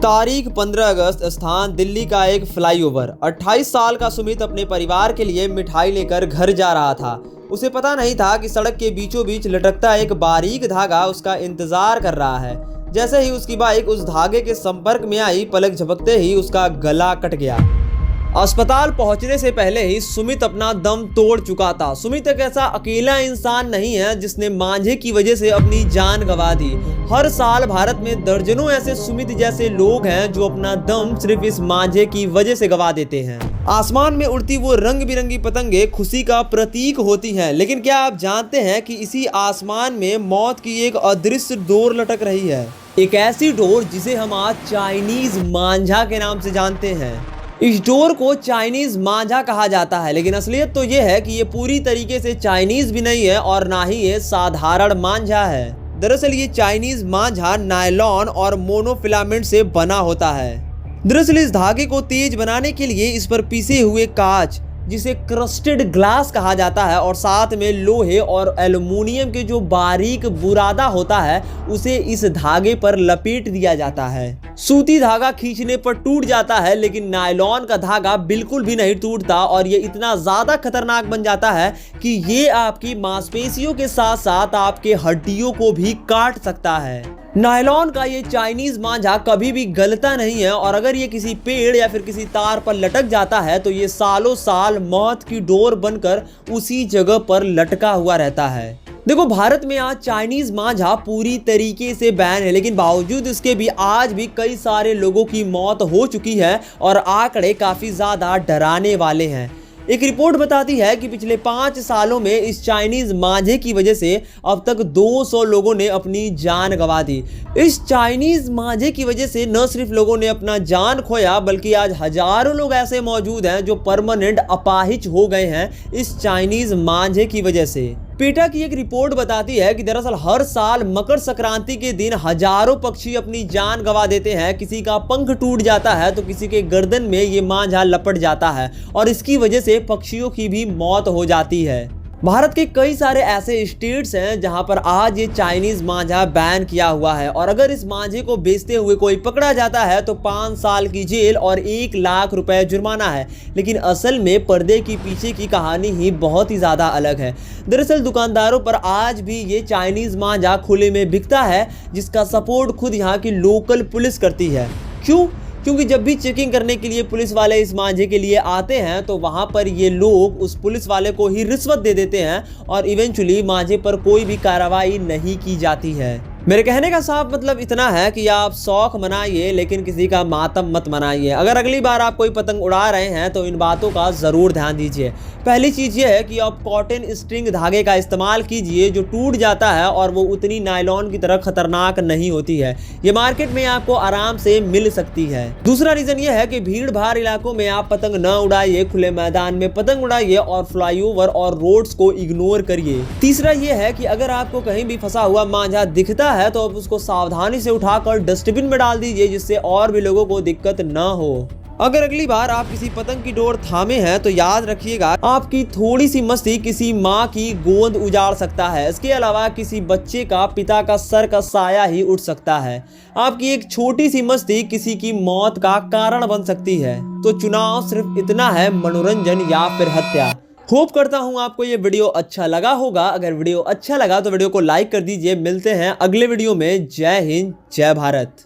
तारीख 15 अगस्त, स्थान दिल्ली का एक फ्लाईओवर। 28 साल का सुमित अपने परिवार के लिए मिठाई लेकर घर जा रहा था। उसे पता नहीं था कि सड़क के बीचों बीच लटकता एक बारीक धागा उसका इंतजार कर रहा है। जैसे ही उसकी बाइक उस धागे के संपर्क में आई, पलक झपकते ही उसका गला कट गया। अस्पताल पहुंचने से पहले ही सुमित अपना दम तोड़ चुका था। सुमित एक ऐसा अकेला इंसान नहीं है जिसने मांझे की वजह से अपनी जान गंवा दी। हर साल भारत में दर्जनों ऐसे सुमित जैसे लोग हैं जो अपना दम सिर्फ इस मांझे की वजह से गंवा देते हैं। आसमान में उड़ती वो रंग बिरंगी पतंगे खुशी का प्रतीक होती हैं, लेकिन क्या आप जानते हैं कि इसी आसमान में मौत की एक अदृश्य डोर लटक रही है। एक ऐसी डोर जिसे हम आज चाइनीज मांझा के नाम से जानते हैं। इस डोर को चाइनीज मांझा कहा जाता है, लेकिन असलियत तो ये है कि ये पूरी तरीके से चाइनीज भी नहीं है और ना ही ये साधारण मांझा है। दरअसल ये चाइनीज मांझा नायलॉन और मोनोफिलामेंट से बना होता है। दरअसल इस धागे को तेज बनाने के लिए इस पर पिसे हुए कांच, जिसे क्रस्टेड ग्लास कहा जाता है, और साथ में लोहे और एल्युमिनियम के जो बारीक बुरादा होता है, उसे इस धागे पर लपेट दिया जाता है। सूती धागा खींचने पर टूट जाता है, लेकिन नायलॉन का धागा बिल्कुल भी नहीं टूटता और ये इतना ज्यादा खतरनाक बन जाता है कि ये आपकी मांसपेशियों के साथ साथ आपके हड्डियों को भी काट सकता है। नायलॉन का ये चाइनीज मांझा कभी भी गलता नहीं है, और अगर ये किसी पेड़ या फिर किसी तार पर लटक जाता है तो ये सालों साल मौत की डोर बनकर उसी जगह पर लटका हुआ रहता है। देखो, भारत में आज चाइनीज मांझा पूरी तरीके से बैन है, लेकिन बावजूद इसके भी आज भी कई सारे लोगों की मौत हो चुकी है और आंकड़े काफी ज्यादा डराने वाले हैं। एक रिपोर्ट बताती है कि पिछले 5 सालों में इस चाइनीज मांझे की वजह से अब तक 200 लोगों ने अपनी जान गंवा दी। इस चाइनीज मांझे की वजह से न सिर्फ लोगों ने अपना जान खोया, बल्कि आज हजारों लोग ऐसे मौजूद हैं जो परमानेंट अपाहिज हो गए हैं इस चाइनीज मांझे की वजह से। पेटा की एक रिपोर्ट बताती है कि दरअसल हर साल मकर संक्रांति के दिन हजारों पक्षी अपनी जान गंवा देते हैं। किसी का पंख टूट जाता है तो किसी के गर्दन में ये मांझा लपट जाता है और इसकी वजह से पक्षियों की भी मौत हो जाती है। भारत के कई सारे ऐसे स्टेट्स हैं जहां पर आज ये चाइनीज मांझा बैन किया हुआ है, और अगर इस मांझे को बेचते हुए कोई पकड़ा जाता है तो 5 साल की जेल और 1 लाख रुपए जुर्माना है। लेकिन असल में पर्दे की पीछे की कहानी ही बहुत ही ज्यादा अलग है। दरअसल दुकानदारों पर आज भी ये चाइनीज मांझा खुले में बिकता है, जिसका सपोर्ट खुद यहाँ की लोकल पुलिस करती है। क्यों? क्योंकि जब भी चेकिंग करने के लिए पुलिस वाले इस मांझे के लिए आते हैं तो वहां पर ये लोग उस पुलिस वाले को ही रिश्वत दे देते हैं और इवेंचुअली मांझे पर कोई भी कार्रवाई नहीं की जाती है। मेरे कहने का साफ मतलब इतना है कि आप शौक मनाइए, लेकिन किसी का मातम मत मनाइए। अगर अगली बार आप कोई पतंग उड़ा रहे हैं तो इन बातों का जरूर ध्यान दीजिए। पहली चीज ये है कि आप कॉटन स्ट्रिंग धागे का इस्तेमाल कीजिए जो टूट जाता है और वो उतनी नायलॉन की तरह खतरनाक नहीं होती है। ये मार्केट में आपको आराम से मिल सकती है। दूसरा रीजन ये है कि भीड़ भाड़ इलाकों में आप पतंग न उड़ाइए, खुले मैदान में पतंग उड़ाइए और फ्लाईओवर और रोड्स को इग्नोर करिए। तीसरा ये है कि अगर आपको कहीं भी फंसा हुआ मांझा दिखता है तो आप उसको सावधानी से उठाकर डस्टबिन में डाल दीजिए, जिससे और भी लोगों को दिक्कत ना हो। अगर अगली बार आप किसी पतंग की डोर थामे हैं तो याद रखिएगा, आपकी थोड़ी सी मस्ती किसी माँ की गोद उजाड़ सकता है। इसके अलावा किसी बच्चे का पिता का सर का साया ही उठ सकता है। आपकी एक छोटी सी मस्ती किसी की मौत का कारण बन सकती है। तो चुनाव सिर्फ इतना है, मनोरंजन या फिर हत्या। होप करता हूं आपको ये वीडियो अच्छा लगा होगा। अगर वीडियो अच्छा लगा तो वीडियो को लाइक कर दीजिए। मिलते हैं अगले वीडियो में। जय हिंद, जय भारत।